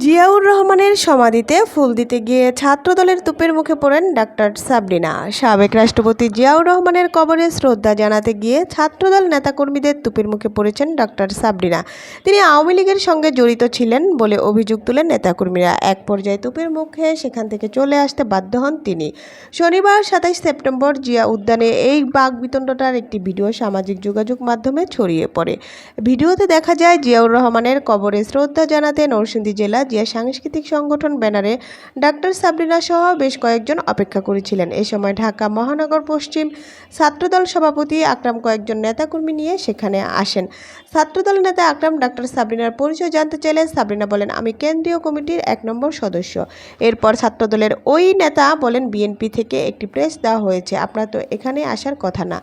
জিয়াউর রহমানের সমাধিতে ফুল দিতে গিয়ে ছাত্রদলের তোপের মুখে পড়েন ডাক্তার সাবরিনা। সাবেক রাষ্ট্রপতি জিয়াউর রহমানের কবরে শ্রদ্ধা জানাতে গিয়ে ছাত্রদল নেতাকর্মীদের তোপের মুখে পড়েছেন ডাক্তার সাবরিনা। তিনি আওয়ামী লীগের সঙ্গে জড়িত ছিলেন বলে অভিযোগ তুলেন নেতাকর্মীরা। এক পর্যায়ে তোপের মুখে সেখান থেকে চলে আসতে বাধ্য হন তিনি। শনিবার ২৭ সেপ্টেম্বর জিয়া উদ্যানে এই বাকবিতণ্ডার একটি ভিডিও সামাজিক যোগাযোগ মাধ্যমে ছড়িয়ে পড়ে। ভিডিওতে দেখা যায় জিয়াউর রহমানের কবরে শ্রদ্ধা জানাতে নরসিংদী জেলা জিয়া সাংস্কৃতিক সংগঠন ব্যানারে ডাক্তার সাবরিনা সহ বেশ কয়েকজন অপেক্ষা করেছিলেন। এ সময় ঢাকা মহানগর পশ্চিম ছাত্রদল সভাপতি আকরাম কয়েকজন নেতাকর্মী নিয়ে সেখানে আসেন। ছাত্রদল নেতা আকরাম ডাক্তার সাবরিনার পরিচয় জানতে চাইলে সাবরিনা বলেন, আমি কেন্দ্রীয় কমিটির ১ নম্বর সদস্য। এরপর ছাত্রদলের ওই নেতা বলেন, বিএনপি থেকে একটি প্রেস দেওয়া হয়েছে, আপনার তো এখানে আসার কথা না,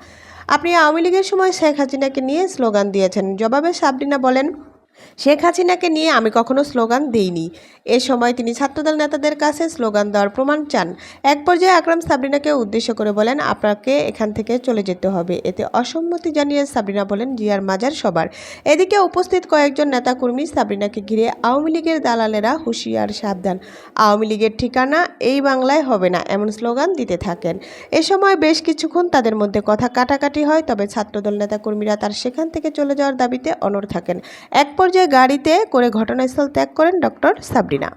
আপনি আওয়ামী লীগের সময় শেখ হাসিনাকে নিয়ে স্লোগান দিয়েছেন। জবাবে সাবরিনা বলেন, শেখ হাসিনাকে নিয়ে আমি কখনো স্লোগান দেইনি। এ সময় তিনি ছাত্রদল নেতাদের কাছে স্লোগান দেওয়ার প্রমাণ চান। এক পর্যায়ে আকরাম সাবরিনাকে উদ্দেশ্য করে বলেন, আপনাকে এখান থেকে চলে যেতে হবে। এতে অসম্মতি জানিয়ে সাবরিনা বলেন, জিয়ার মাজার সবার। এদিকে উপস্থিত কয়েকজন নেতাকর্মী সাবরিনাকে ঘিরে আওয়ামী লীগের দালালেরা হুঁশিয়ার, সাবধান, আওয়ামী লীগের ঠিকানা এই বাংলায় হবে না, এমন স্লোগান দিতে থাকেন। এ সময় বেশ কিছুক্ষণ তাদের মধ্যে কথা কাটাকাটি হয়, তবে ছাত্রদল নেতাকর্মীরা তার সেখান থেকে চলে যাওয়ার দাবিতে অনড় থাকেন। এক পর্যায়ে গাড়িতে করে ঘটনাস্থল ত্যাগ করেন ডক্টর সাবরিনা।